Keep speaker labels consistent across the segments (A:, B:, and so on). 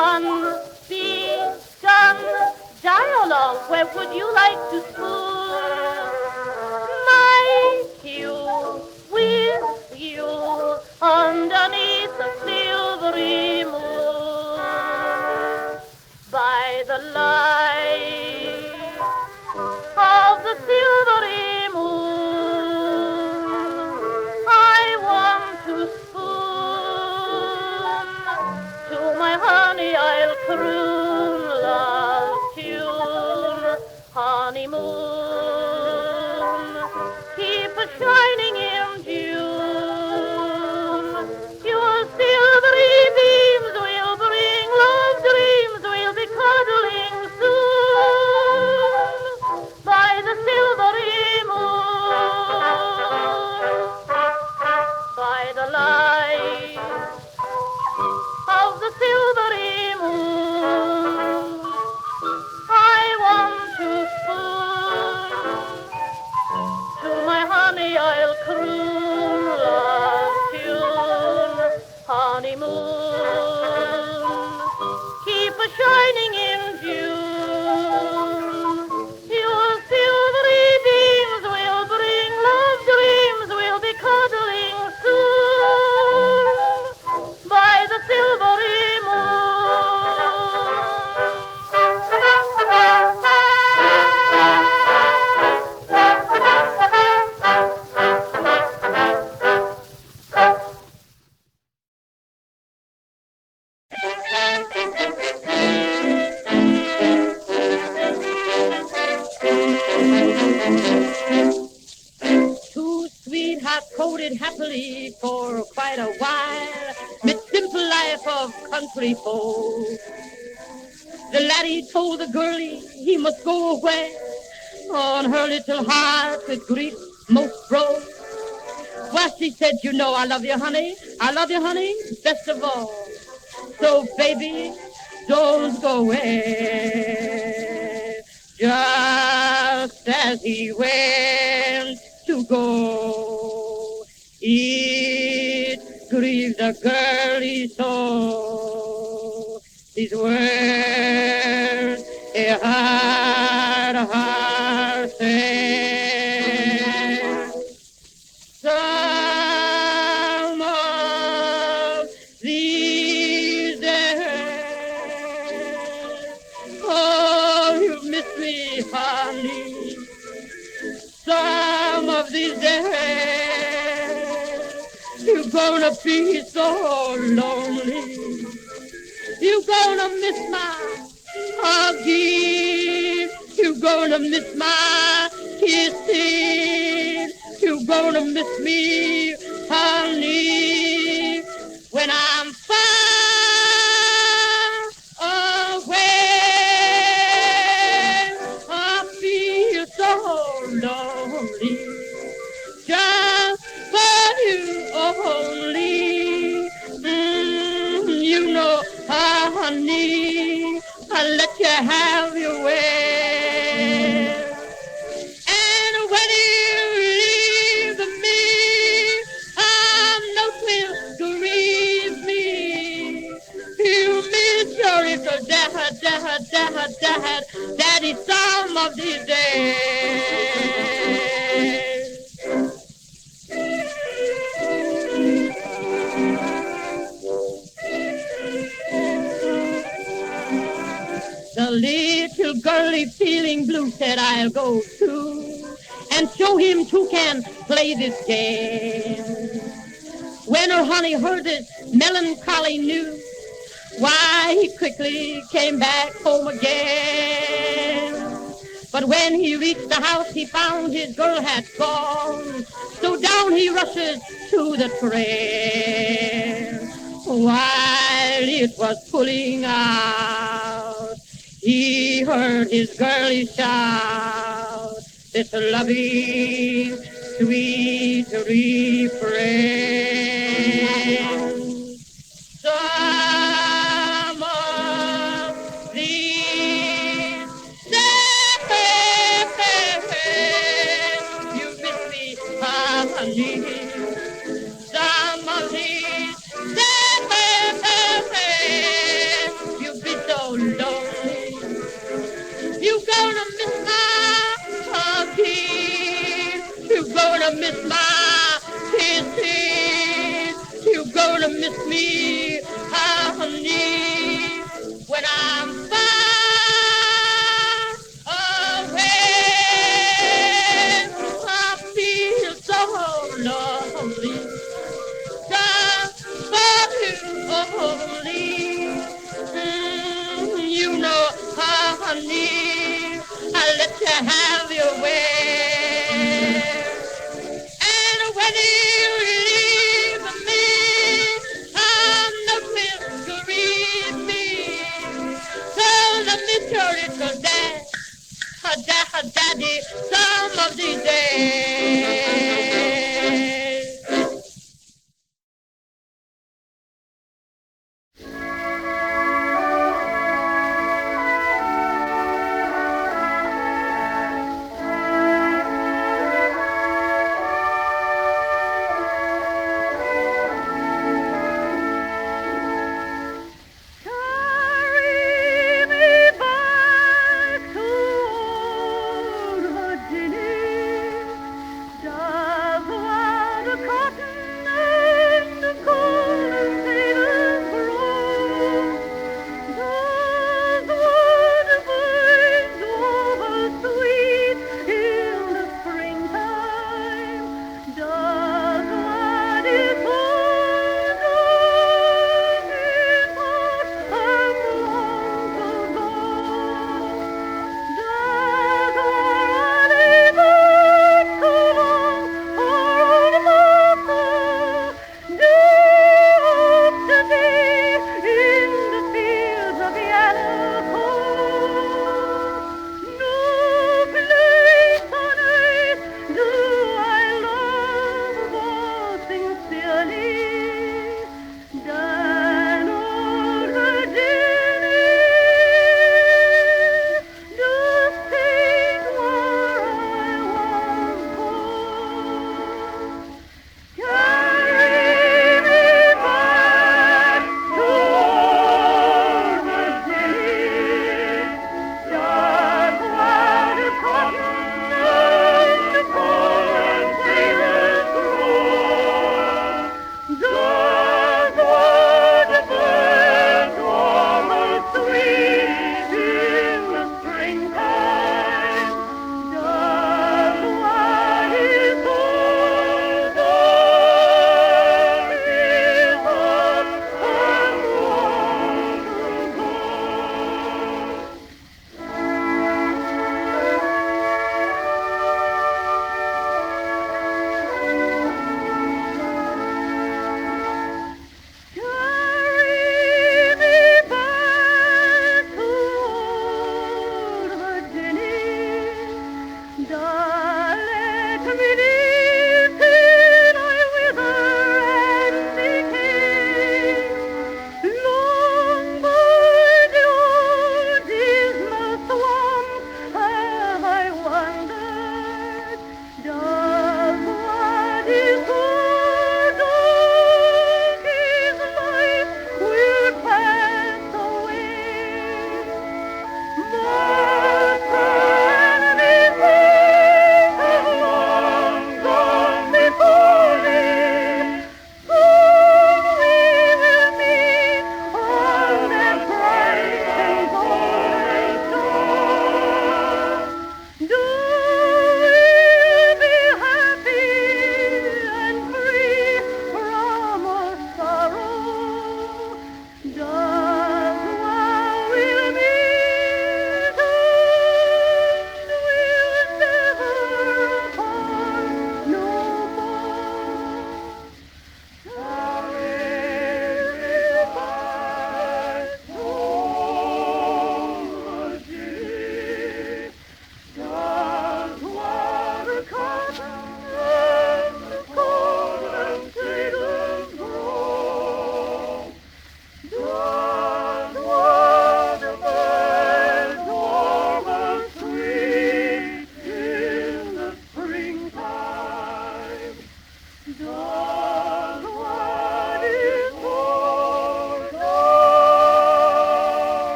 A: One-begun dialogue. Where would you like to spoon? Might you, with you, underneath the silvery moon, by the light of the silvery moon, I want to spoon. To my honey I'll croon love tune. Honeymoon, keep a shining in June. Your silvery beams will bring love dreams. We'll be cuddling soon by the silvery moon, by the light of the silvery moon. I want to spoon. To my honey I'll croon love tune. Honeymoon, keep a shining in June. Your silvery beams will bring love dreams. We'll be cuddling soon by the silvery Two sweethearts courted happily for quite a while, mid simple life of country folk. The laddie told the girlie he must go away, on her little heart with grief most broke. Well, she said, you know I love you, honey. I love you, honey, best of all. So, baby, don't go away. Just as he went to go, it grieved the girlie so. These words a heart said. Some of these days, oh, you miss me, honey. Some of these days, you're gonna be so lonely. You're gonna miss my hugging. You're gonna miss my kissing. You're gonna miss me, honey, when I'm far away. I feel so lonely, just for you only. You know, honey, I let you have your way. And when you leave me, no will grieve me. You miss your little daddy some of these days. The little girlie feeling blue said, I'll go too and show him two can play this game. When her honey heard this melancholy news, why, he quickly came back home again. But when he reached the house, he found his girl had gone. So down he rushes to the train. While it was pulling out, he heard his girlie shout this loving, sweet refrain. Some of these days, you miss me, honey. Some of these days, you're me, honey, when I'm far away. I feel so lonely, just for you only. You know, honey, I let you have your way. And when you leave me, I'm nothing to read me. So let me tell it to daddy, some of these days.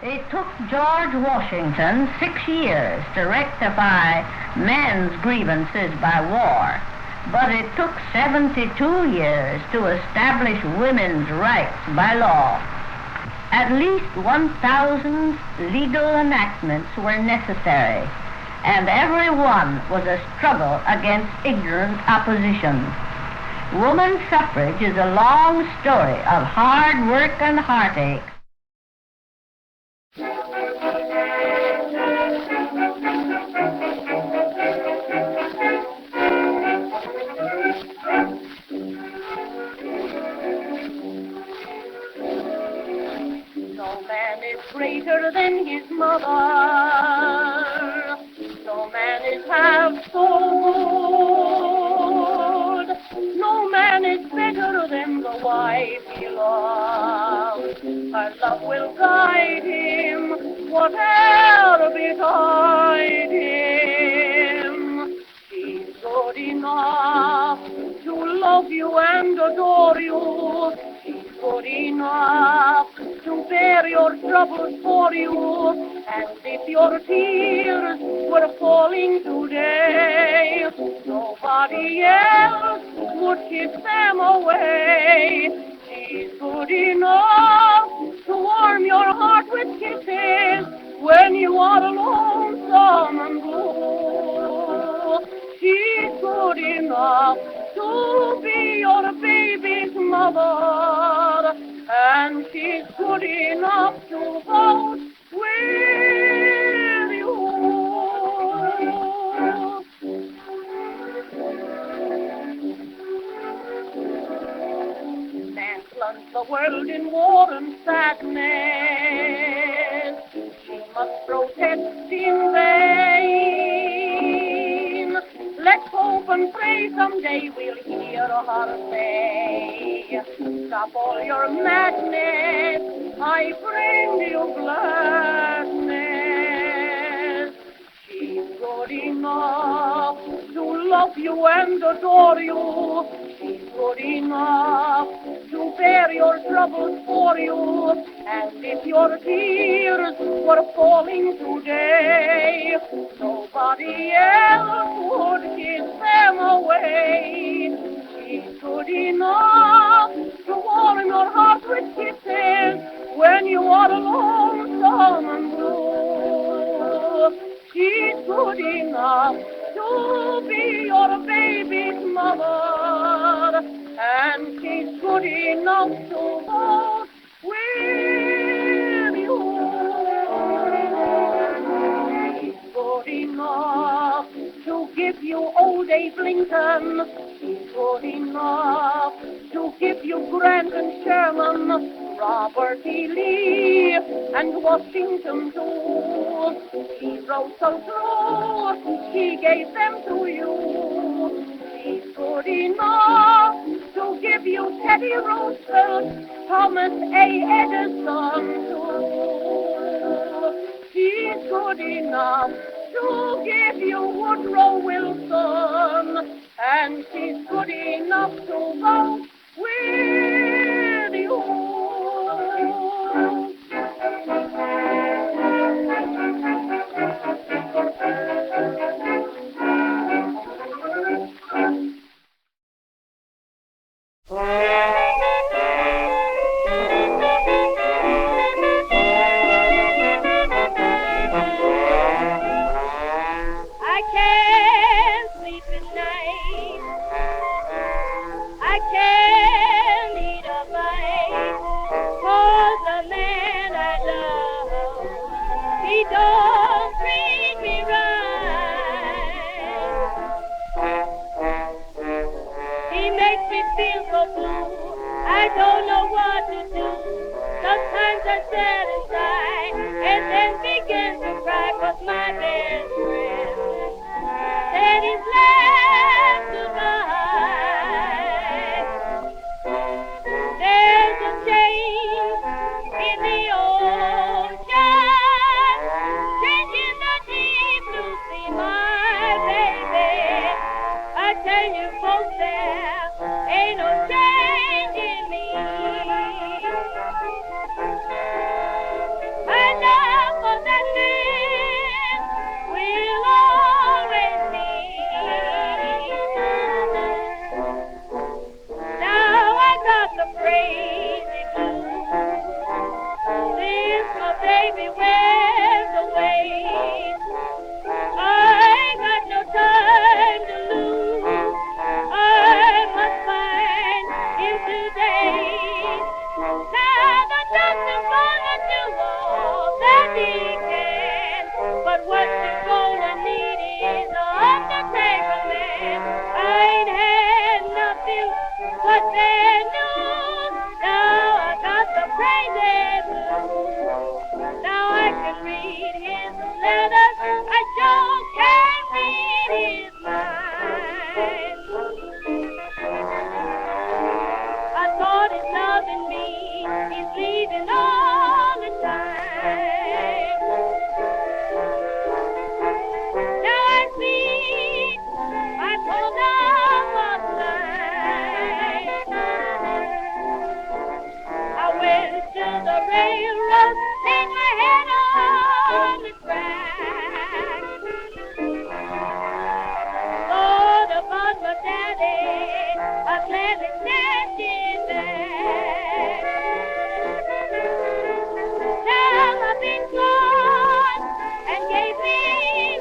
B: It took George Washington 6 years to rectify men's grievances by war, but it took 72 years to establish women's rights by law. At least 1,000 legal enactments were necessary, and every one was a struggle against ignorant opposition. Woman suffrage is a long story of hard work and heartache.
A: No man is greater than his mother. No man is half so good. No man is better than the wife he loves. Her love will guide him, whatever betide him. She's good enough to love you and adore you. She's good enough to bear your troubles for you. And if your tears were falling today, nobody else would kiss them away. She's good enough to warm your heart with kisses when you are lonesome and blue. She's good enough to be your baby's mother, and she's good enough to vote with you. Man plunges the world in war and sadness. She must protest in vain. Let's hope and pray someday we'll hear her say, stop all your madness, I bring you gladness. She's good enough to love you and adore you. She's good enough to bear your troubles for you. And if your tears were falling today, nobody else would kiss them away. She's good enough to warm your heart with kisses when you are lonesome and blue. She's good enough to be your baby's mother, and she's good enough to vote with you. She's good enough to give you old Abe Lincoln. She's good enough to give you Grant and Sherman, Robert E. Lee, and Washington too. He wrote so true, he gave them to you. She's good enough to give you Teddy Roosevelt, Thomas A. Edison too. She's good enough to give you Woodrow Wilson, and she's good enough to vote with you. I can't sleep at night. I can't eat a bite, 'cause the man I love, he don't treat me right. He makes me feel so blue, I don't know what to do. Sometimes I sit inside and then begin to cry, 'cause my best friend said he's left goodbye. There's a change in the ocean, changing the deep blue sea, my baby. I tell you folks, there ain't no change in me. I know till the railroad laid my head on the track. Thought about my daddy, I gladly standing back. Now I've been gone and gave me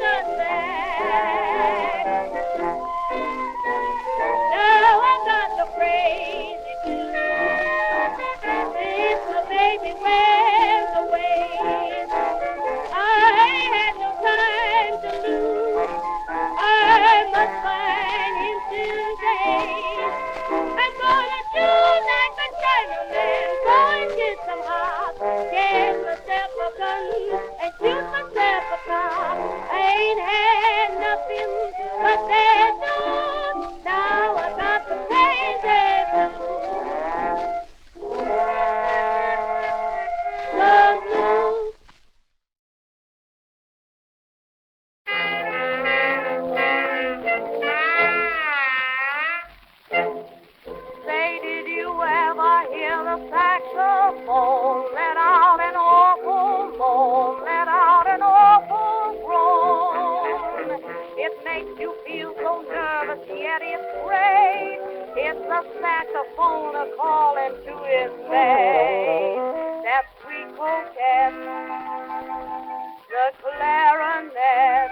A: the sack. Now I got the crazy blues. Since my baby went away, I had no time to lose. I must find him today. I'm gonna do like a gentleman, go and get some hop, get myself a gun and shoot myself a cop. I ain't had nothing but that news. Now I got the crazy blues. The blues. Say, did you ever hear the saxophone let out an awful moan, let out an awful groan? It makes you feel so nervous, yet it's great. It's the saxophone a-calling to his mate. That sweet coquette, the clarinet.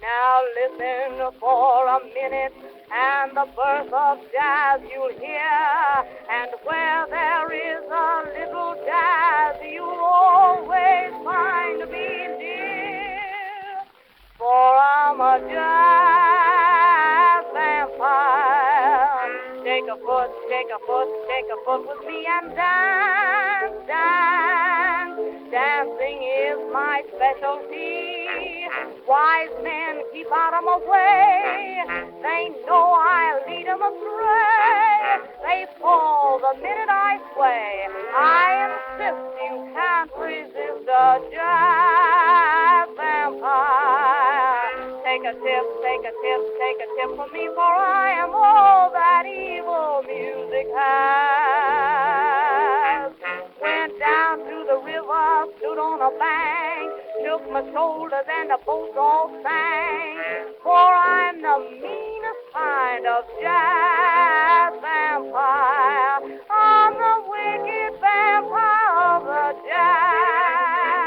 A: Now listen for a minute, and the birth of jazz you'll hear. And where there is a little jazz, you'll always find me near. For I'm a jazz vampire. Take a foot, take a foot, take a foot with me and dance, dance. Dancing is my specialty. Wise men keep out of my way. They know I lead them astray. They fall the minute I sway. I insist you can't resist a jazz vampire. Take a tip, take a tip, take a tip from me, for I am all that evil music has. Went down to the river, stood on a bank, shook my shoulders and the boats all sang. For I'm the meanest kind of jazz vampire. I'm the wicked vampire of the jazz.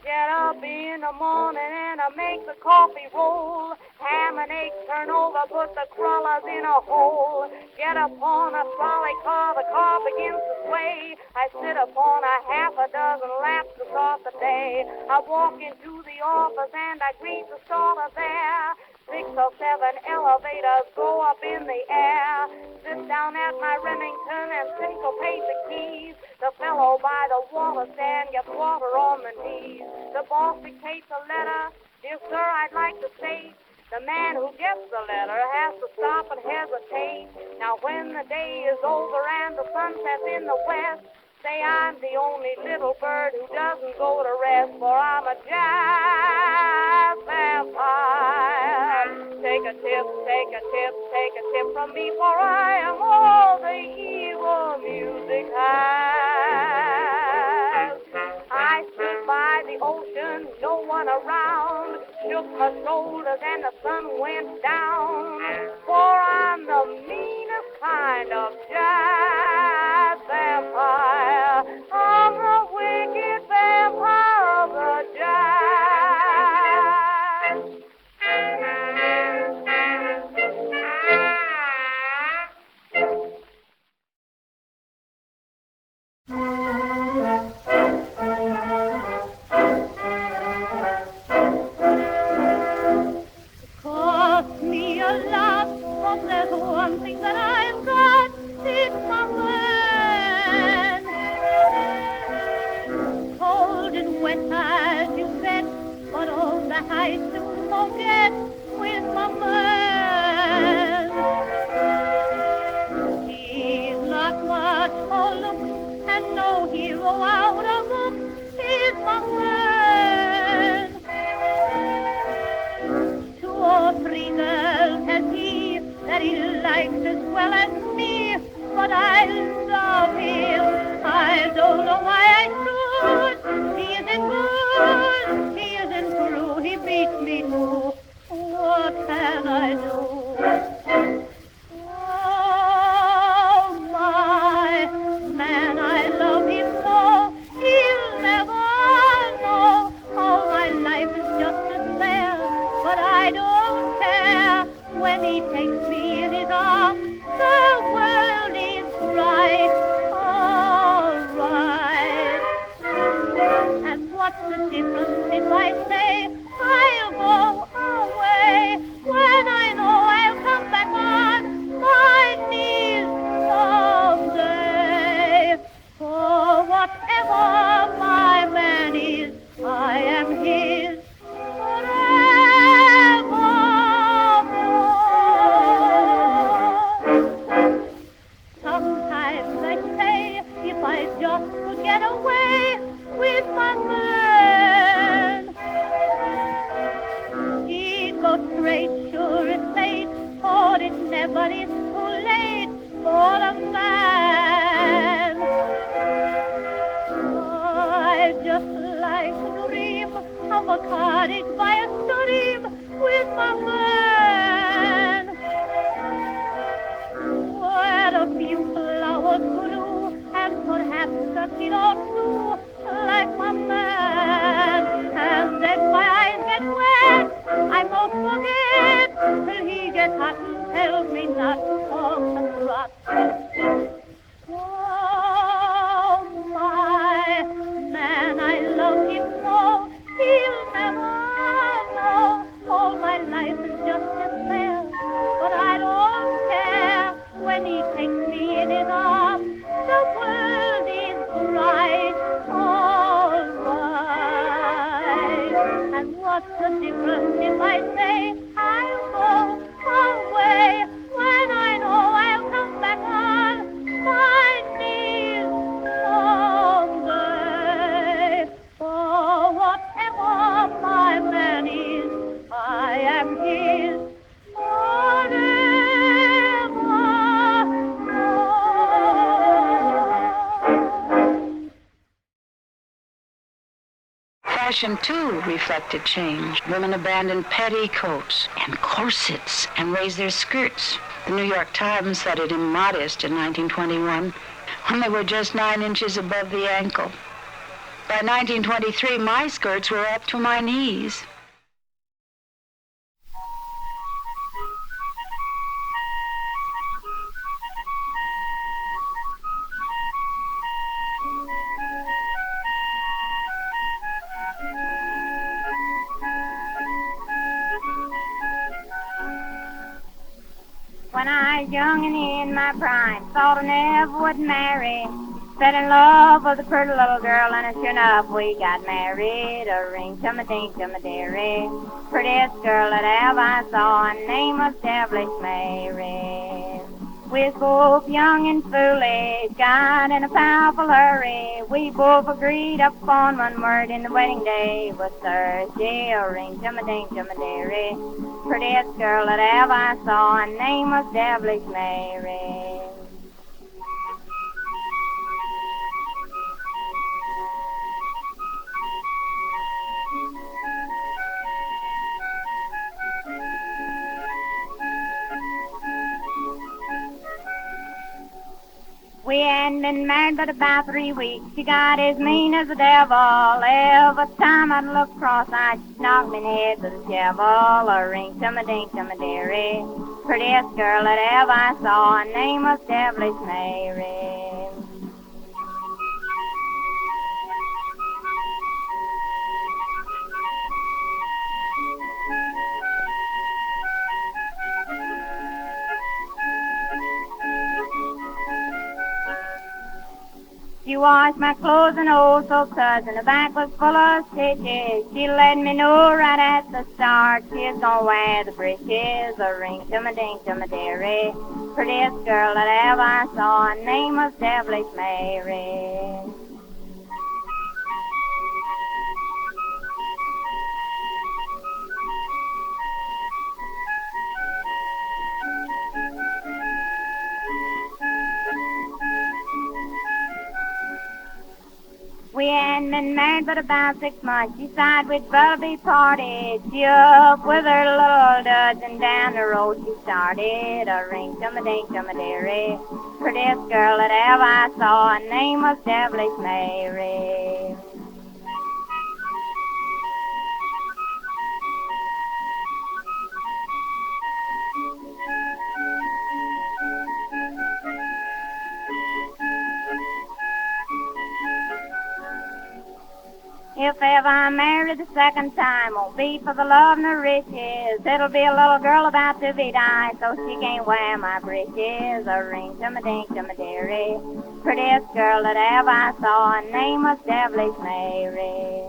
A: Get up in the morning and I make the coffee roll. Ham and eggs turn over, put the crullers in a hole. Get upon a trolley car, the car begins to sway. I sit upon a half a dozen laps to start the day. I walk into the office and I greet the starter there. 6 or 7 elevators go up in the air. Sit down at my Remington and syncopate the keys. The fellow by the water stand gets water on the knees. The boss dictates a letter. Dear sir, I'd like to say, the man who gets the letter has to stop and hesitate. Now when the day is over and the sun sets in the west, say I'm the only little bird who doesn't go to rest, for I'm a jazz vampire. Take a tip, take a tip, take a tip from me, for I am all the evil music has. I stood by the ocean, no one around, shook my shoulders and the sun went down. For I'm the meanest kind of jazz vampire. I'm the wicked vampire of the jazz. Cost me a lot, but there's one thing that I've got, it's my man. Cold and wet as you bet, but all that I soon forget with my man. He's not much for looks and no hero out of books, he's my man. 2 or 3 girls has he that he likes as well as me, but I love I just could get away with my man. He'd go straight, sure it's fate, for it never is too late for a man. I just like to dream of a cottage by a stream with my man, where a few flowers grew, and perhaps a kid or two like my man. And then my eyes get wet, I won't forget till he gets hot and tells me not to talk and rot. Oh, my man, I love him so, he'll never know. All my life is just despair, but I don't care when he takes me in his arms. The world is bright, all right. And what's the difference if I say I'll go away when I know I'll come back on my knees someday? For whatever my man is, I am his forevermore.
B: Fashion, too, reflected change. Women abandoned petticoats and corsets and raised their skirts. The New York Times thought it immodest in 1921 when they were just 9 inches above the ankle. By 1923, my skirts were up to my knees.
C: When I was young and in my prime, thought I never would marry. Fell in love with a pretty little girl, and sure enough, we got married. A ring to my ding to my dearie. Prettiest girl that ever I saw, her name was Devilish Mary. We was both young and foolish, got in a powerful hurry. We both agreed upon one word, and the wedding day was Thursday. A ring to my ding to my dearie. Prettiest girl that ever I saw, her name was Devilish Mary. We hadn't been married but about 3 weeks. She got as mean as the devil. Every time I'd look cross-eyed, she'd knock me in the head with a shovel. A ring to my ding to my dearie. Prettiest girl that ever I saw, her name was Devilish Mary. She washed my clothes and old soap suds, and the back was full of stitches. She let me know right at the start she's gonna wear the breeches. A ring to my ding to my dearie. Prettiest girl that ever I saw, her name was Devilish Mary. We hadn't been married but about 6 months. She decided we'd better be parted. She up with her little duds and down the road she started. A ring to my ding to my dearie. Prettiest girl that ever I saw, her name was Devilish Mary. If ever I'm married the second time, won't be for the love and the riches. It'll be a little girl about to be died, so she can't wear my breeches. A ring to my ding to my dearie. Prettiest girl that ever I saw, her name was Devilish Mary.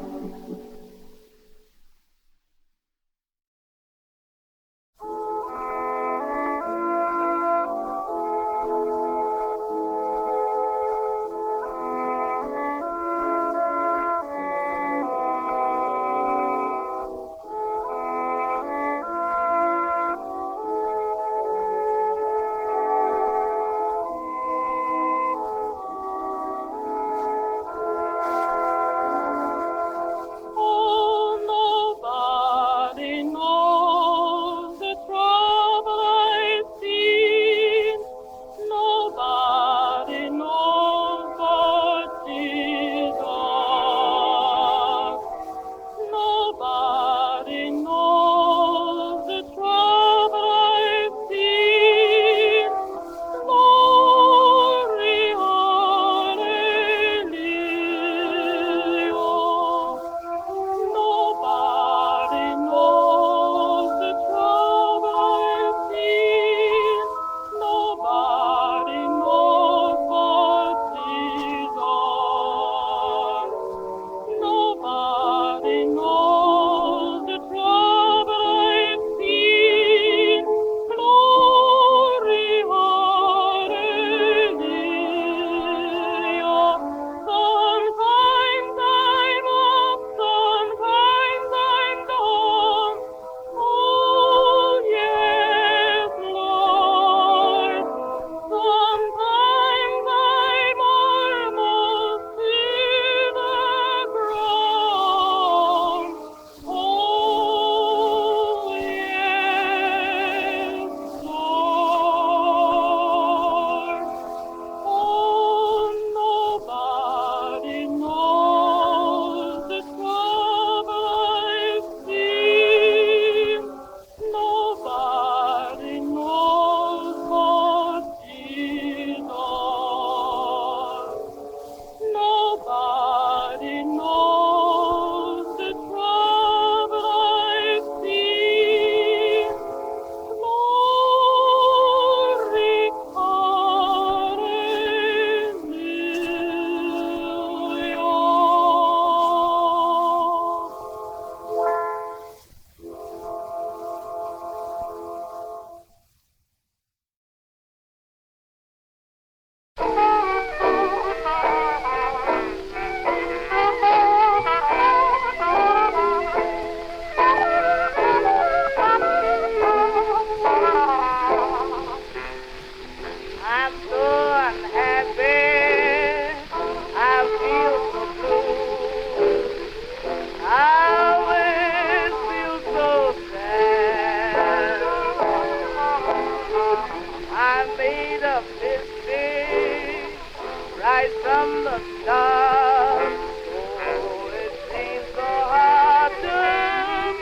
D: light from the stars. Oh, it seems so hard to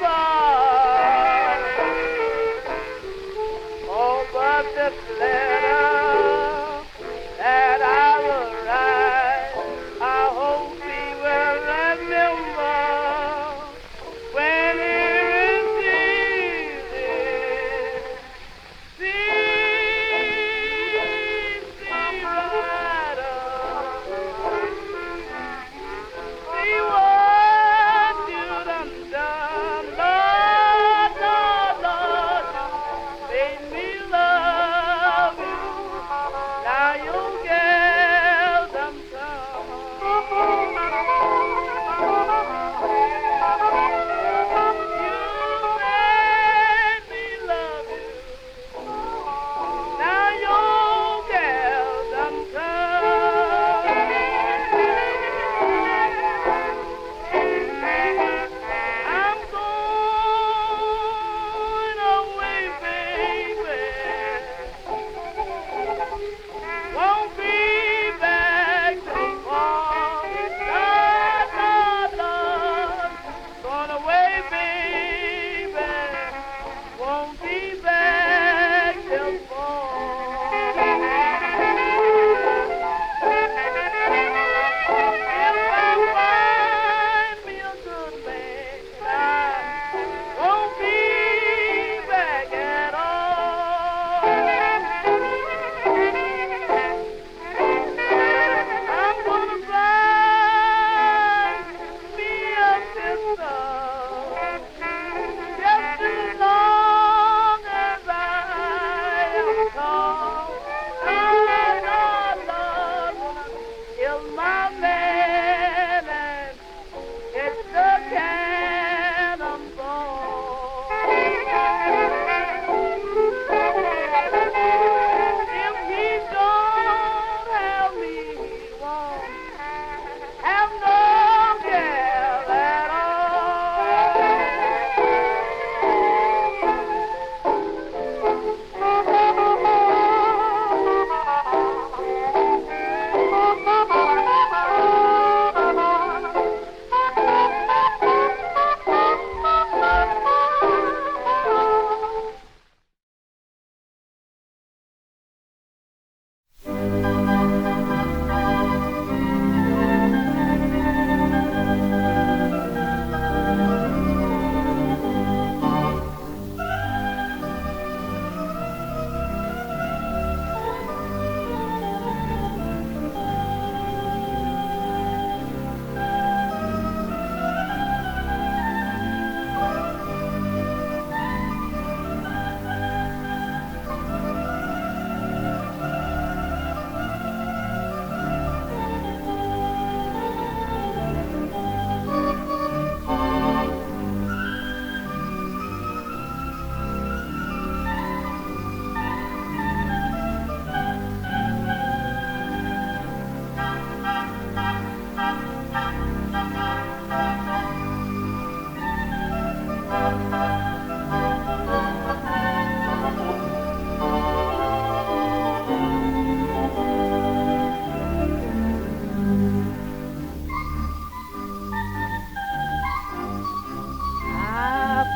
D: find. Oh, but this letter that I will write, I hope he will remember when he receives it. See, brighter. See what you done done, Lord, Lord, Lord, made me love you. Now you girl done come. You made me love you. Now your girl done come. I'm going away, baby. Won't be back till fall. Lord, Lord, Lord. Going away, baby. Won't be back till fall. If I find me a good man, I won't be back at all. I'm gonna find me a sister, just as long as I am tall. Lord, Lord, Lord, kill my man and it's the cannonball. If he don't have me, he won't have no girl at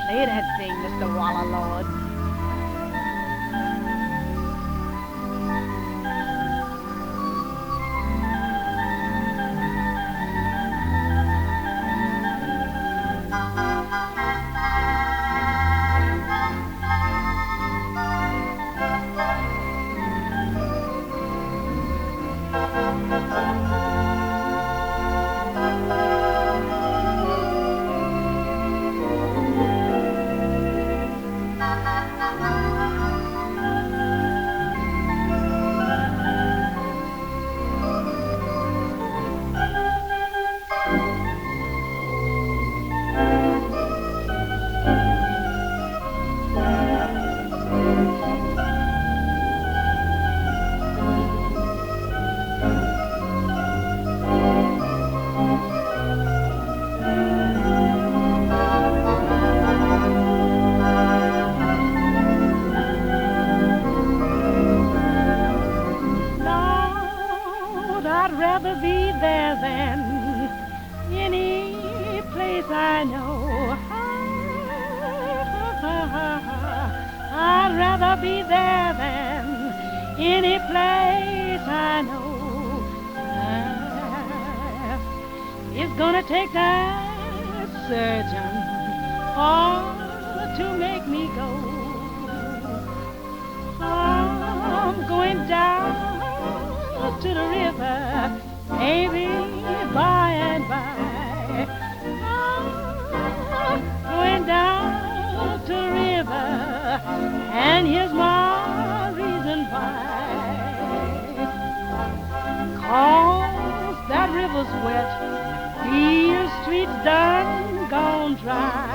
B: Play that thing, Mr. Waller Lord.
A: I'd rather be there than any place I know. I'd rather be there than any place I know. It's gonna take that surgeon to make me go. I'm going down to the river, maybe by and by. I'm going down to the river, and here's my reason why. 'Cause that river's wet, these streets done gone dry.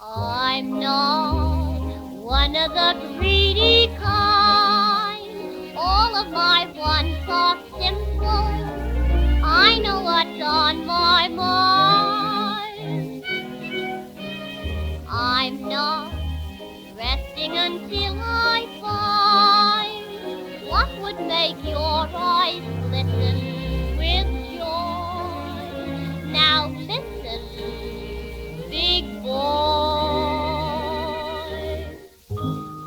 E: I'm not one of the greedy kind. All of my wants are simple. I know what's on my mind. I'm not resting until I find what would make your eyes glisten with joy. Now listen, big boy.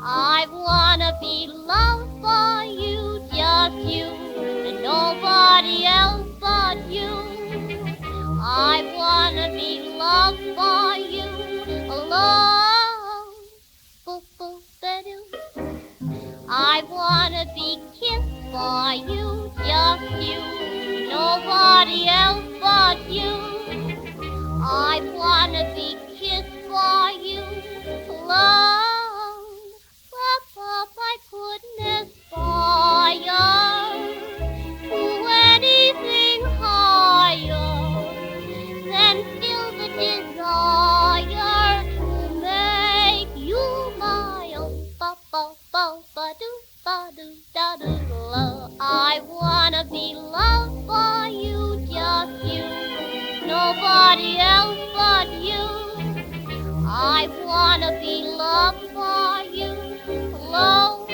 E: I wanna be loved by you, just you, and nobody else but you. I wanna be loved by you, alone. I wanna be kissed by you, just you, nobody else but you. I wanna be kissed by you, alone. nobody else but you. I wanna be loved by you alone.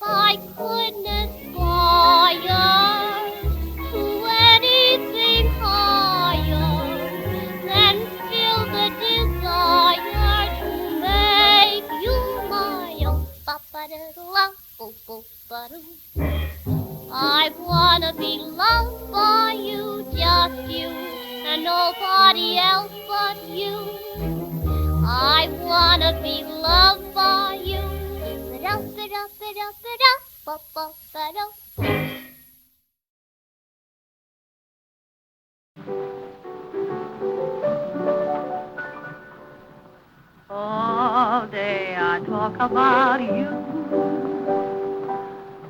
E: My goodness, fire to anything higher than feel the desire to make you my own. I wanna be loved by you, just you, and nobody else but you. I wanna be loved by you.
B: All day I talk about you.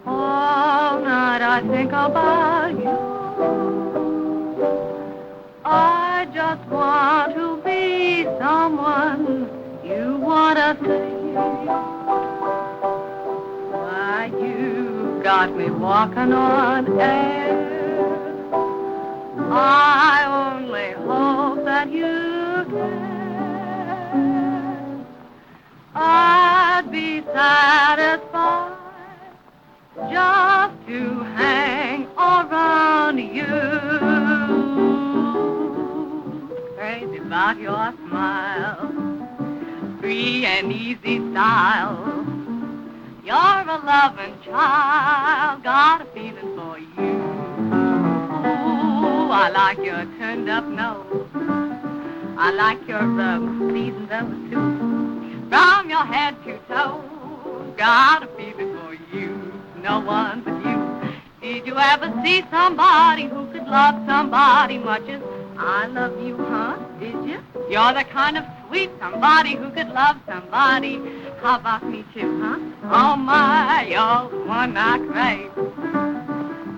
B: All night I think about you. I just want to be someone you want to see. Why, you got me walking on air. I only hope that you can. I'd be satisfied just to hang around you. Crazy about your smile, free and easy style. You're a loving child, got a feeling for you. Ooh, I like your turned up nose. I like your seasoned over too. From your head to toe, got a feeling for you. No one but you. Did you ever see somebody who could love somebody much as I love you, huh? Did you? You're the kind of sweet somebody who could love somebody. How about me too, huh? Oh my, you're the one I crave.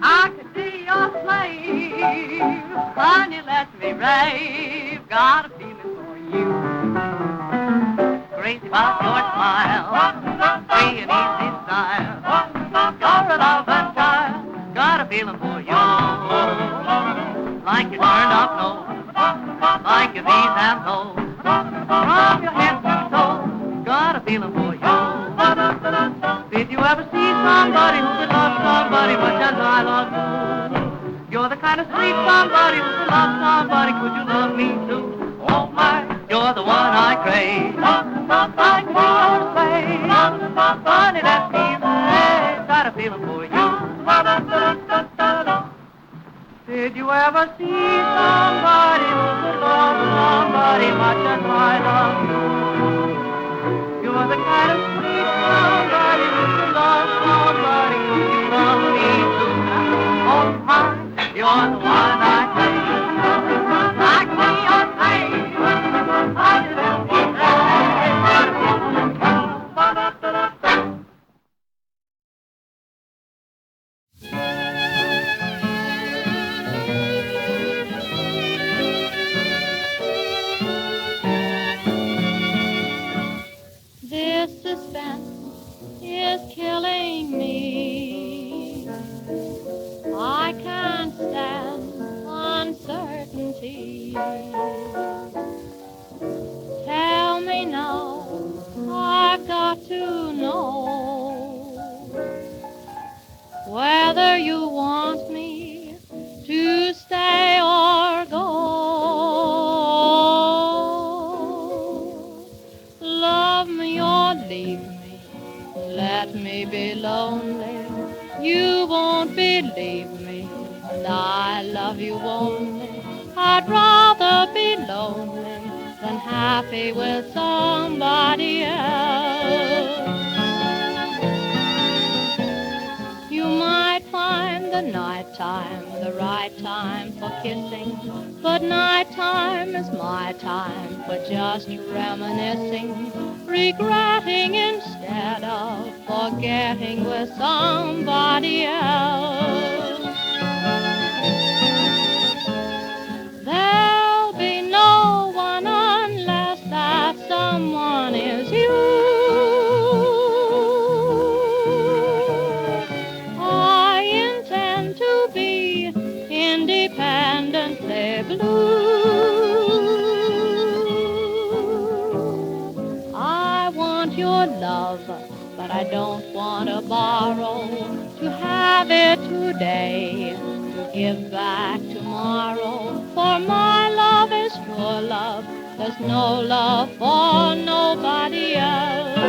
B: I could be your slave. Honey, let me rave. Got a feeling for you. Crazy about your smile, free and easy style. You're a loving child, got a feeling for you. Like your turned up nose, like your V's and O's. From your head to toe, got a feeling for you. Did you ever see somebody who could love somebody much as I love you? You're the kind of sweet somebody who could love somebody. Could you love me too? Oh my, you're the one I crave. I could be your slave. Honey, let me rave. Got a feeling for you. Did you ever see somebody who could love somebody much as I love you? You're the kind of sweet somebody who could love somebody. Could you love me too? Oh my, you're the one I crave. I could be your slave. Honey, let me
A: This suspense is killing me. I can't stand uncertainty. Tell me now, I've got to know whether you want me to stay or go. Love me or leave me, let me be lonely. You won't believe me, and I love you only. I'd rather be lonely than happy with somebody else. You might find the nighttime, the right time for kissing. But nighttime is my time for just reminiscing, regretting instead of forgetting with somebody else. There'll be no one unless that someone is you. I intend to be independently blue. I want your love, but I don't want to borrow, to have it today, to give back tomorrow. For my love is your love, there's no love for nobody else.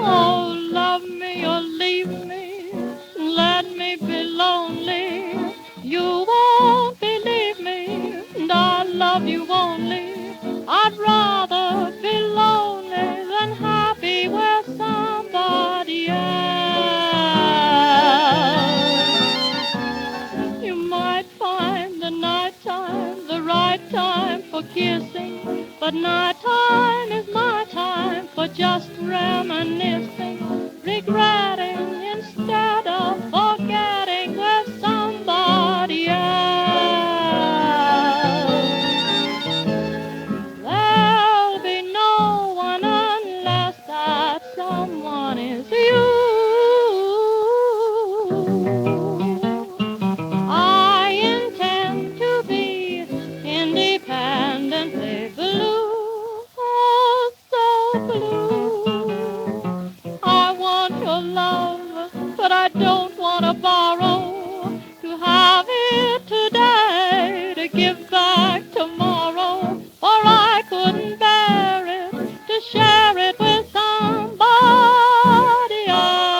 A: Oh, love me or leave me, let me be lonely. You won't believe me, and I love you only. I'd rather be lonely than happy with somebody else. You might find the nighttime the right time for kissing, but nighttime is my time for just reminiscing, regretting instead of forgetting with somebody else. There'll be no one unless that someone is you. I intend to be independently blue, oh so blue. I want your love, but I don't want to borrow, to have it today, to give back tomorrow. For I couldn't bear it to share it with somebody else.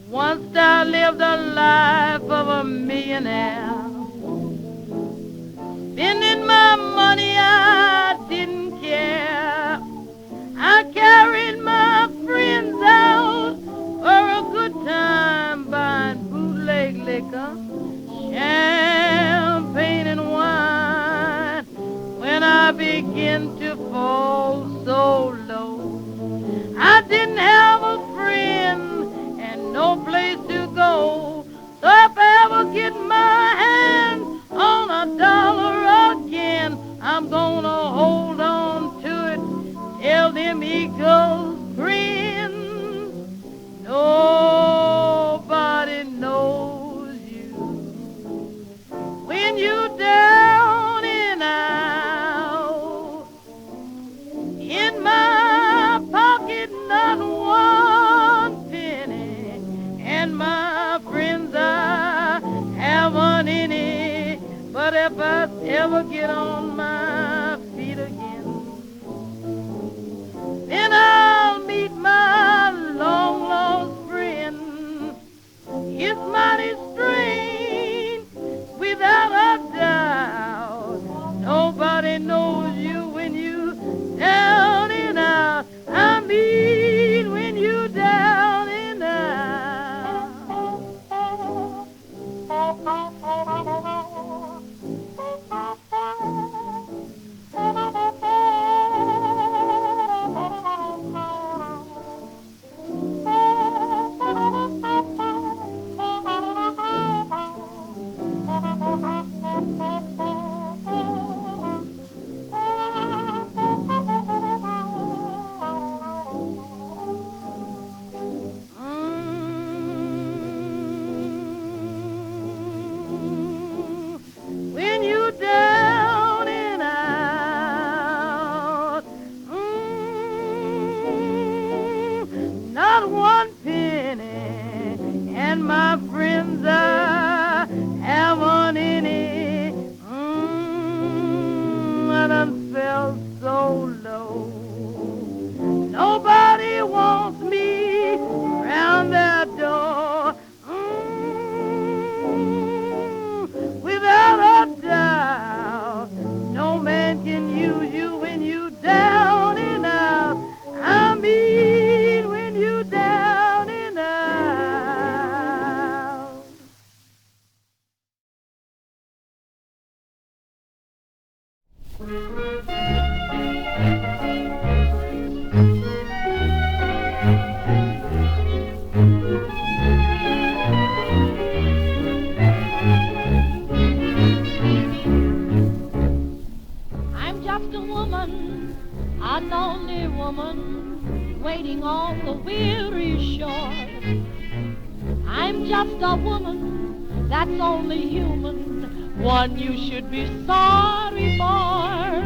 A: Once I lived a life of a millionaire, spending my money I didn't care. I carried my friends out for a good time, buying bootleg liquor, champagne and wine. When I began to fall so low, I didn't have a friend and no place to go. So if I ever get my hands on a dollar again, I'm gonna hold on to it till them eagles grin. Nobody knows you when you're down and out. In my pocket, not one penny, and my friends, I haven't any. But if I ever get on my feet again, then I'll a lonely woman waiting on the weary shore. I'm just a woman that's only human, one you should be sorry for.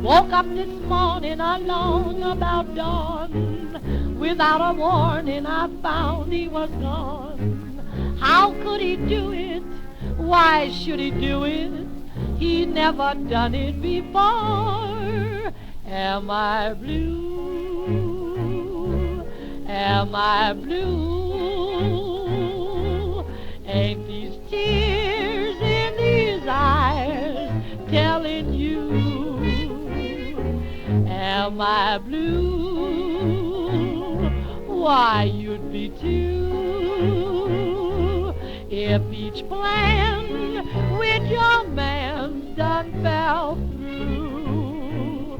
A: Woke up this morning alone about dawn. Without a warning I found he was gone. How could he do it? Why should he do it? He never done it before. Am I blue? Am I blue? Ain't these tears in these eyes telling you? Am I blue? Why, you'd be too if each plan with your man done fell through.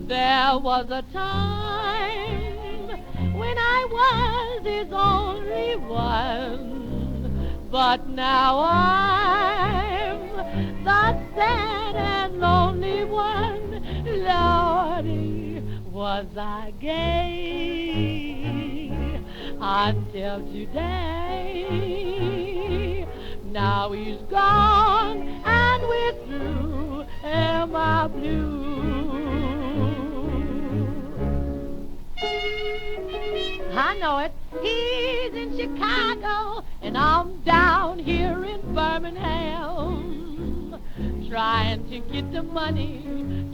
A: There was a time when I was his only one, but now I'm the sad and lonely one. Lordy, was I gay until today? Now he's gone and withdrew. Am I blue? I know it. He's in Chicago and I'm down here in Birmingham, trying to get the money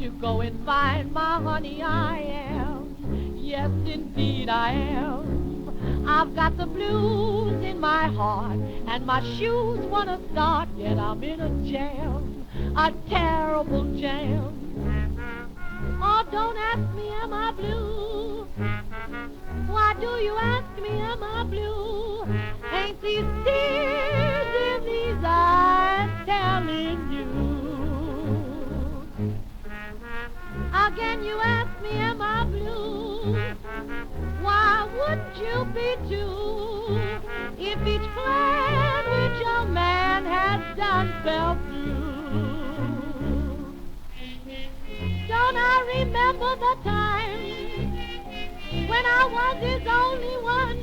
A: to go and find my honey. I am, yes indeed I am. I've got the blues in my heart and my shoes wanna start, yet I'm in a jam, a terrible jam. Oh, don't ask me, am I blue? Why do you ask me, am I blue? Ain't these tears in these eyes telling you? Again you ask me, am I blue? Why wouldn't you be too if each plan which your man has done fell through? Don't I remember the time when I was his only one?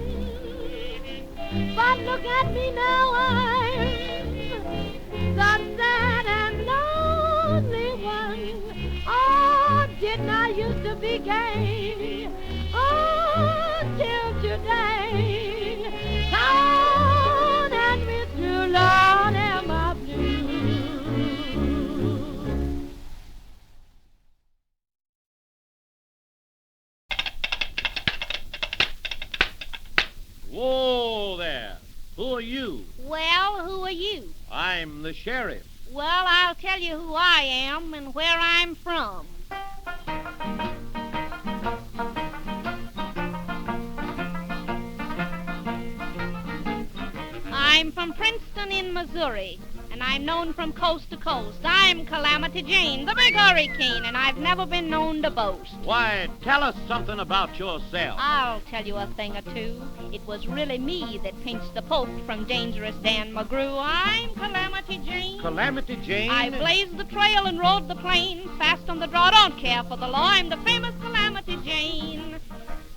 A: But look at me now, I'm the sad and lonely one. Oh, didn't I used to be gay? Oh, till today. Gone and withdrew, Lord, am I blue?
F: Whoa there. Who are you?
E: Well, who are you?
F: I'm the sheriff.
E: Well, I'll tell you who I am and where I'm from. I'm from Princeton in Missouri, and I'm known from coast to coast. I'm Calamity Jane, the big hurricane, and I've never been known to boast.
F: Why, tell us something about yourself.
E: I'll tell you a thing or two. It was really me that pinched the post from dangerous Dan McGrew. I'm Calamity Jane.
F: Calamity Jane?
E: I blazed the trail and rode the plain, fast on the draw, don't care for the law. I'm the famous Calamity Jane.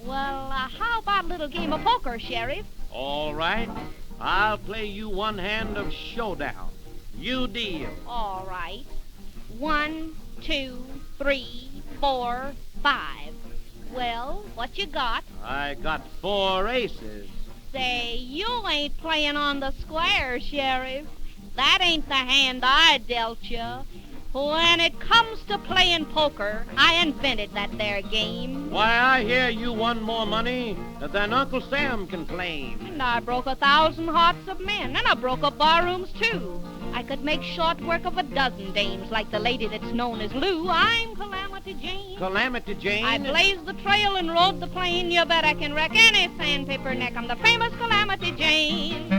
E: Well, how about a little game of poker, Sheriff?
F: All right. I'll play you one hand of showdown. You deal.
E: All right. 1, 2, 3, 4, 5. Well, what you got?
F: I got 4 aces.
E: Say, you ain't playing on the square, Sheriff. That ain't the hand I dealt you. When it comes to playing poker, I invented that there game.
F: Why, I hear you won more money than Uncle Sam can claim.
E: And I broke 1,000 hearts of men, and I broke up barrooms, too. I could make short work of a dozen dames, like the lady that's known as Lou. I'm Calamity Jane.
F: Calamity Jane?
E: I blazed the trail and rode the plain. You bet I can wreck any sandpaper neck. I'm the famous Calamity Jane.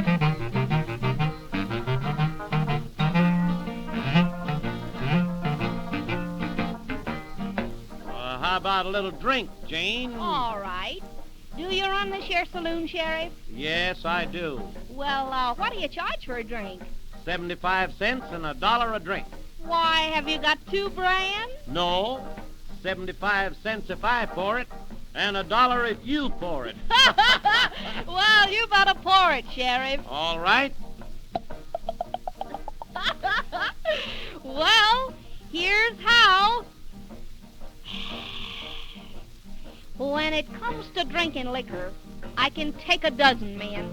F: How about a little drink, Jane?
E: All right. Do you run this here saloon, Sheriff?
F: Yes, I do.
E: Well, what do you charge for a drink?
F: 75 cents and $1 a drink.
E: Why, have you got 2 brands?
F: No, 75 cents if I pour it, and $1 if you pour it.
E: Well, you better pour it, Sheriff.
F: All right.
E: Well, here's how. When it comes to drinking liquor, I can take a dozen men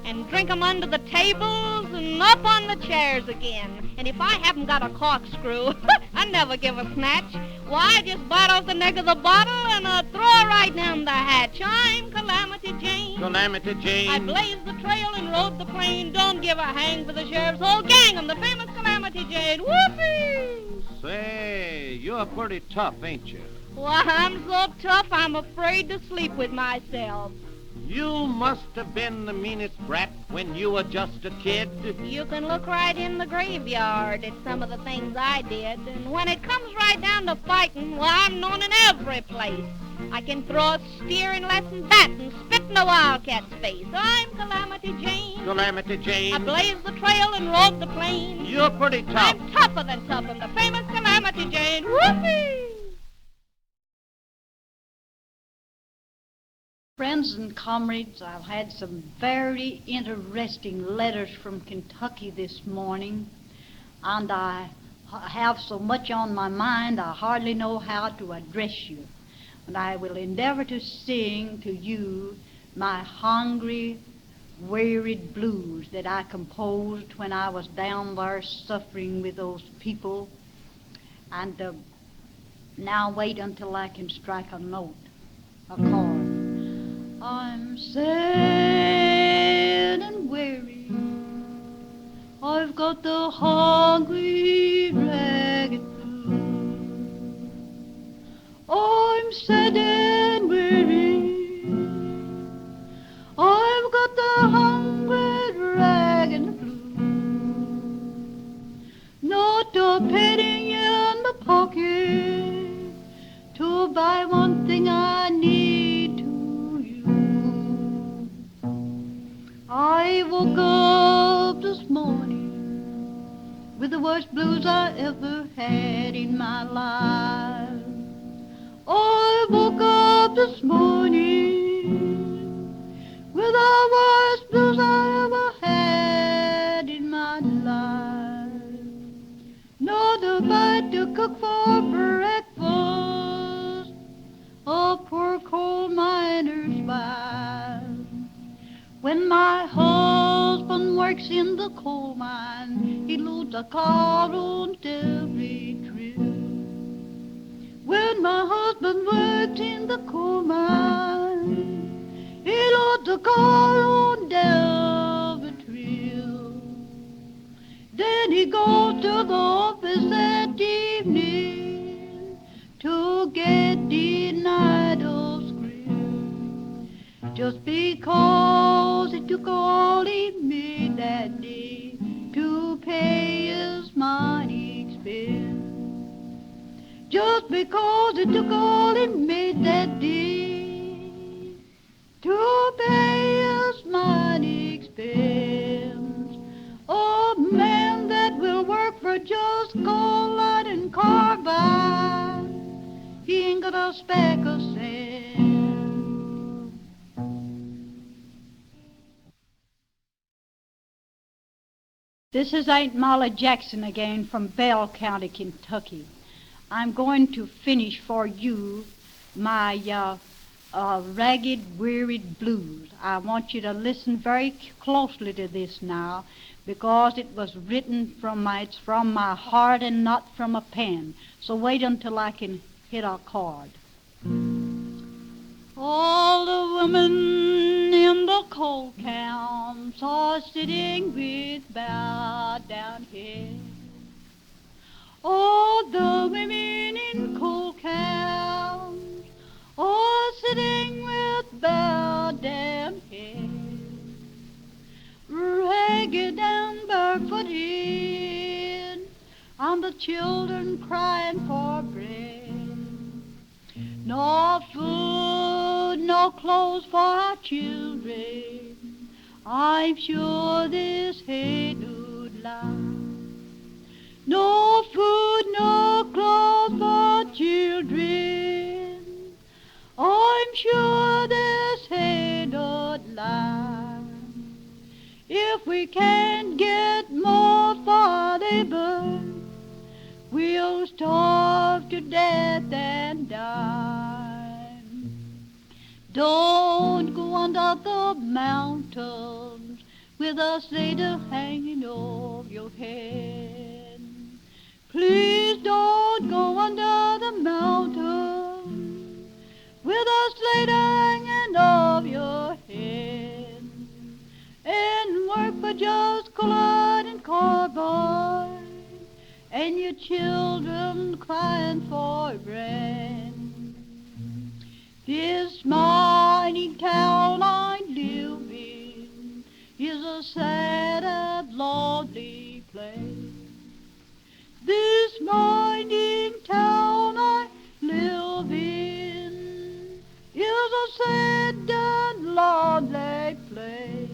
E: and drink 'em under the tables and up on the chairs again. And if I haven't got a corkscrew, I never give a snatch. Why, I just bite off the neck of the bottle and throw it right down the hatch. I'm Calamity Jane.
F: Calamity Jane.
E: I blazed the trail and rode the plain. Don't give a hang for the sheriff's whole gang. I'm the famous Calamity Jane. Whoopee!
F: Say, you're pretty tough, ain't you?
E: Why, I'm so tough I'm afraid to sleep with myself.
F: You must have been the meanest brat when you were just a kid.
E: You can look right in the graveyard at some of the things I did. And when it comes right down to fighting, well, I'm known in every place. I can throw a steer in less than that and spit in a wildcat's face. I'm Calamity Jane.
F: Calamity Jane.
E: I blazed the trail and rode the plain.
F: You're pretty tough.
E: I'm tougher than tough. I'm the famous Calamity Jane. Whoopee!
G: Friends and comrades, I've had some very interesting letters from Kentucky this morning, and I have so much on my mind I hardly know how to address you. And I will endeavor to sing to you my hungry, wearied blues that I composed when I was down there suffering with those people. And now wait until I can strike a note, a chord. I'm sad and weary. I've got the hungry, ragged blues. I'm sad and weary. I've got the hungry, ragged blues. Not a penny in the pocket to buy one thing I need to. I woke up this morning with the worst blues I ever had in my life. I woke up this morning with the worst blues I ever had in my life. Not a bite to cook for breakfast, a poor coal miner's wife. When my husband works in the coal mine, he loads a car on every trip. When my husband works in the coal mine, he loads a car on every trip. Then he goes to the office that evening to get the night of script. Just because it took all he made that day to pay his money expense. Just because it took all he made that day to pay his money expense. A man that will work for just coal, light, and carbide, he ain't got a speck of sense. This is Aunt Molly Jackson again from Bell County, Kentucky. I'm going to finish for you my ragged, wearied blues. I want you to listen very closely to this now, because it was written it's from my heart and not from a pen. So wait until I can hit a chord. All the women in the coal camps are sitting with bowed down heads. All the women in coal camps are sitting with bowed down heads, ragged and barefooted, and the children crying for bread. No food, no clothes for our children. I'm sure this ain't no lie. No food, no clothes for children. We can't get more for labor. We'll starve to death and die. Don't go under the mountains with a sledge hanging over your head. Please don't go under the mountains with a sledge hanging over your head. And work for just colored and cardboard, and your children crying for bread. This mining town I live in is a sad and lonely place. This mining town I live in is a sad and lonely place,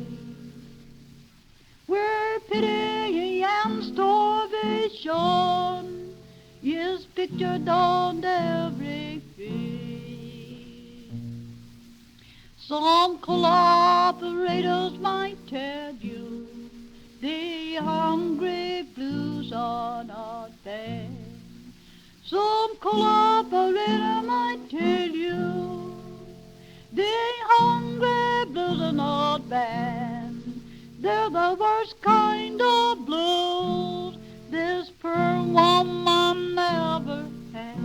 G: where pity and starvation is pictured on every face. Some collaborators might tell you the hungry blues are not bad. Some collaborator might tell you the hungry blues are not bad. They're the worst kind of blues this poor woman ever had.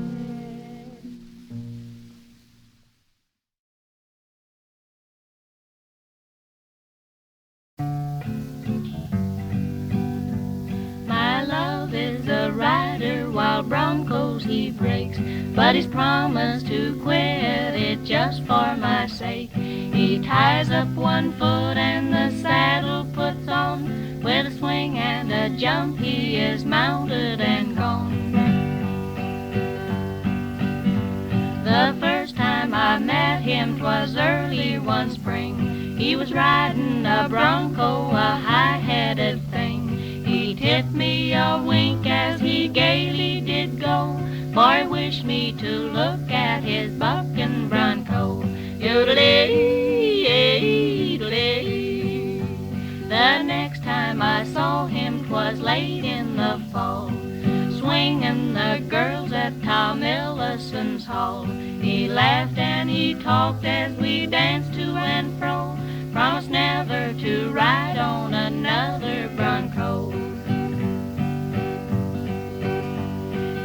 B: My love is a rider, wild broncos he breaks, but he's promised to quit it just for my sake. He ties up one foot and the saddle puts on. With a swing and a jump he is mounted and gone. The first time I met him 'twas early one spring. He was riding a bronco, a high-headed thing. He tipped me a wink as he gaily did go, for he wished me to look at his bucking bronco. Yodelee-yee-doodlee. The next time I saw him 'twas late in the fall, swinging the girls at Tom Ellison's hall. He laughed and he talked as we danced to and fro, promised never to ride on another bronco.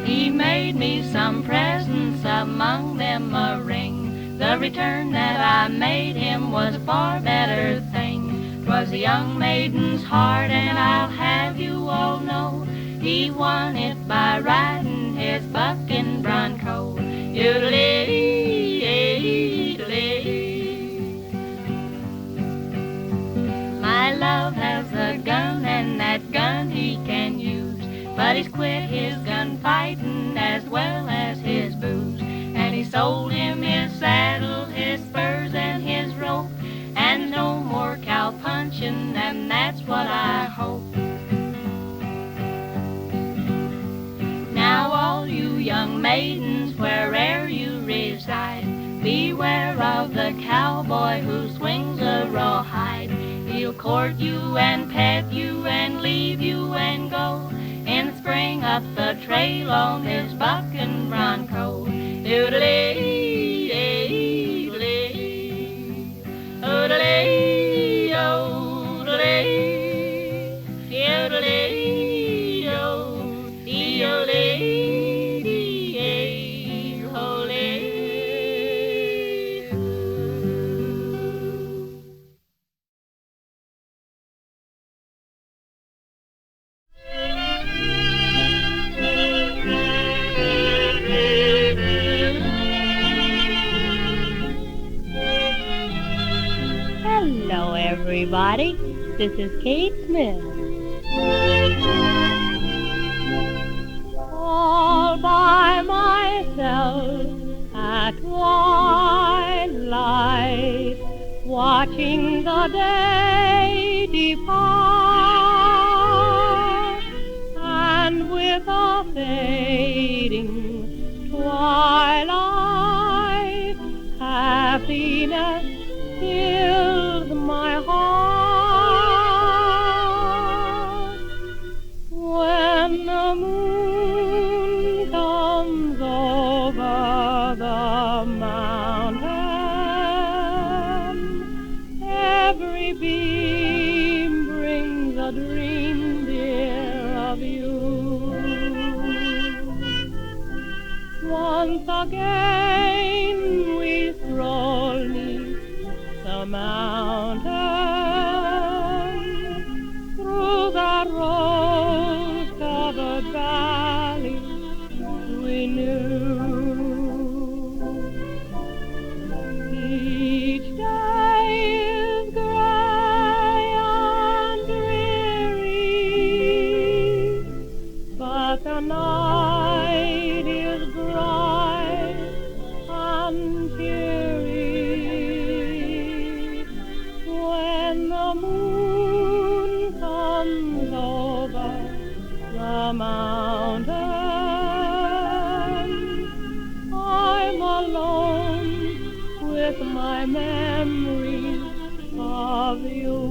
B: He made me some presents, among them a ring. The return that I made him was a far better thing. 'Twas a young maiden's heart, and I'll have you all know he won it by riding his bucking bronco. Yodelee-yee-doodlee. My love has a gun, and that gun he can use, but he's quit his gunfighting as well as his booze. And he sold him his saddle, his spurs, and his rope, and no more cow punching, and that's what I hope. Now all you young maidens, where'er you reside, beware of the cowboy who swings a rawhide. He'll court you and pet you and leave you and go in the spring up the trail on his bucking bronco. Doodle-lee, doodle-lee, doodle-lee, doodle-lee, doodle-lee.
A: Hello, everybody. This is Kate Smith. All by myself at twilight, watching the day depart, and with a fading twilight, happiness fills my heart. over the mountain. Every beam brings a dream, dear, of you. Once again we stroll 'neath the mountain, through that rose-covered valley we knew. Each day is gray and dreary, but the night is bright and cheery. When the moon comes over the mountain, I'm alone with my memory of you.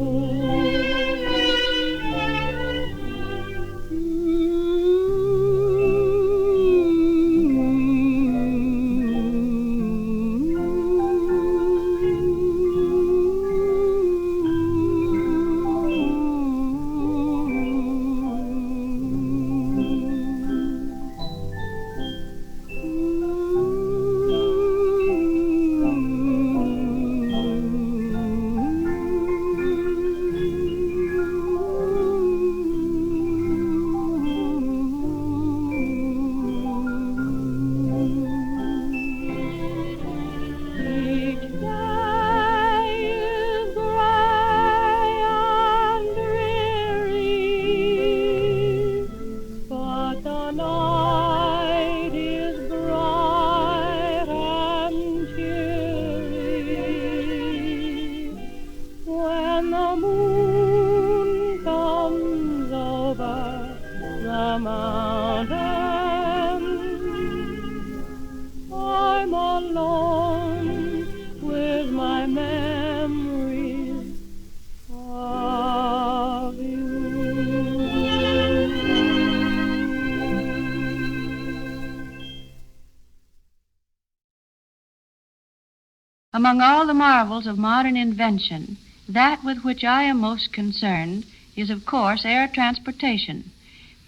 H: Among all the marvels of modern invention, that with which I am most concerned is, of course, air transportation.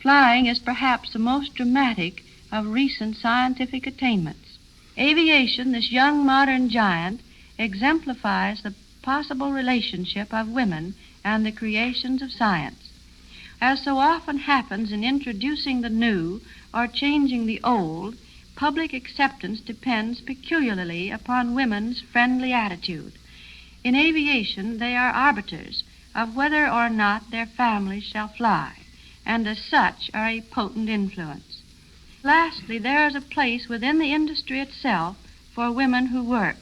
H: Flying is perhaps the most dramatic of recent scientific attainments. Aviation, this young modern giant, exemplifies the possible relationship of women and the creations of science. As so often happens in introducing the new or changing the old, public acceptance depends peculiarly upon women's friendly attitude. In aviation, they are arbiters of whether or not their families shall fly, and as such are a potent influence. Lastly, there is a place within the industry itself for women who work.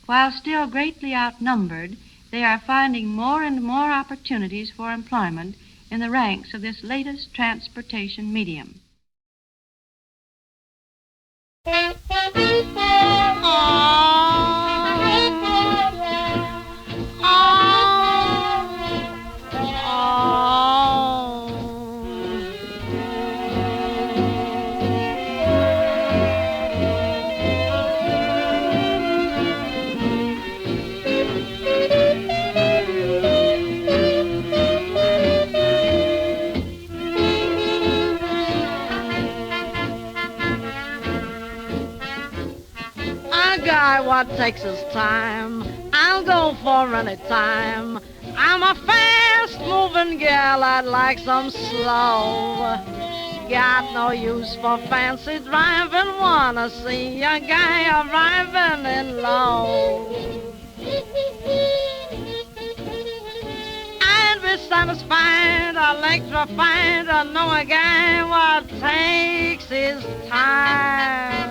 H: While still greatly outnumbered, they are finding more and more opportunities for employment in the ranks of this latest transportation medium.
I: What takes his time, I'll go for any time. I'm a fast-moving gal, I'd like some slow. Got no use for fancy driving, wanna see a guy arriving in low. I'd be satisfied, electrified, to know a guy what takes his time.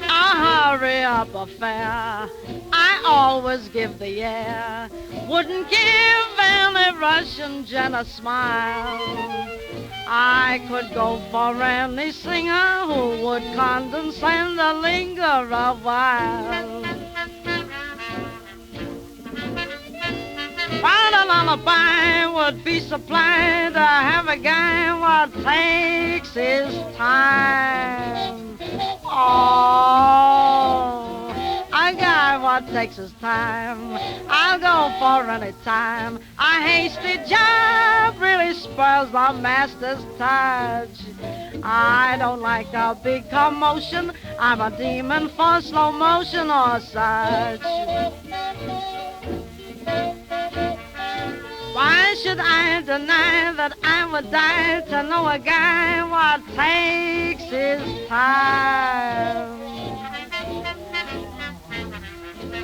I: A hurry-up affair, I always give the air. Wouldn't give any Russian gent a smile. I could go for any singer who would condescend to linger a while. While a lullaby would be supplied, I have a guy what takes his time. Oh, a guy what takes his time. I'll go for any time. A hasty job really spoils the master's touch. I don't like a big commotion. I'm a demon for slow motion or such. Why should I deny that I would die to know a guy what takes his time?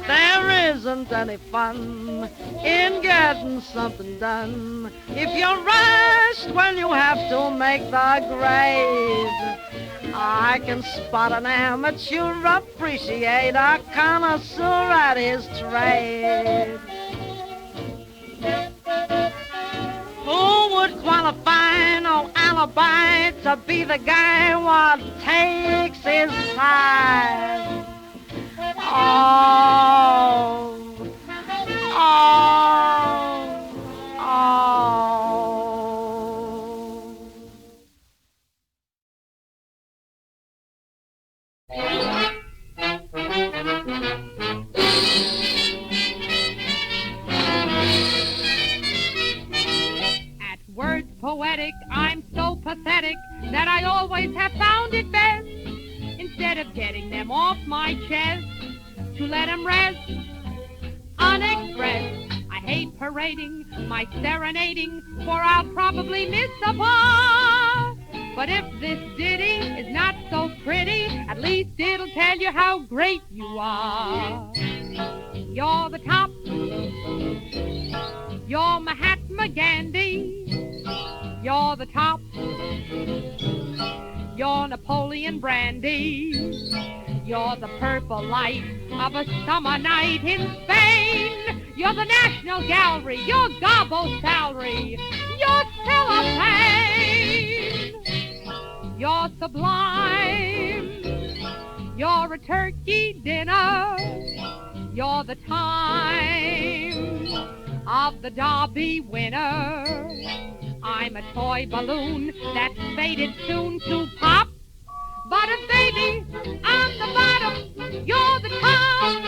I: There isn't any fun in getting something done if you're rushed when you have to make the grade. I can spot an amateur, appreciate a connoisseur at his trade. Who would qualify no alibi to be the guy what takes his time? Oh, oh, oh.
A: At words poetic, I'm so pathetic that I always have found it best, instead of getting them off my chest, to let them rest unexpressed. I hate parading my serenading, for I'll probably miss the part. But if this ditty is not so pretty, at least it'll tell you how great you are. You're the top, you're Mahatma Gandhi. You're the top, you're Napoleon Brandy. You're the purple light of a summer night in Spain. You're the National Gallery, you're Gobbo's salary, you're cellophane. You're sublime, you're a turkey dinner. You're the time of the Derby winner. I'm a toy balloon that's faded soon to pop. But baby, I'm the bottom, you're the top.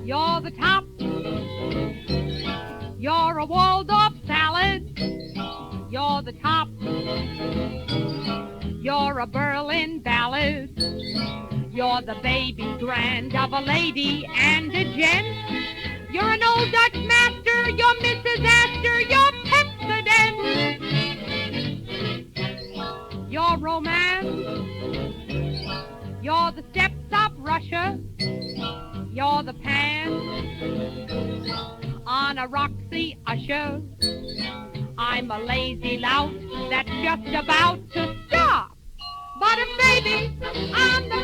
A: You're the top. You're a Waldorf salad. You're the top. You're a Berlin ballad. You're the baby grand of a lady and a gent. You're an old Dutch master. You're Mrs. Astor. You're Pepsodent. You're romance. You're the steps of Russia. You're the pan on a Roxy Usher. I'm a lazy lout that's just about to stop. But baby, I'm the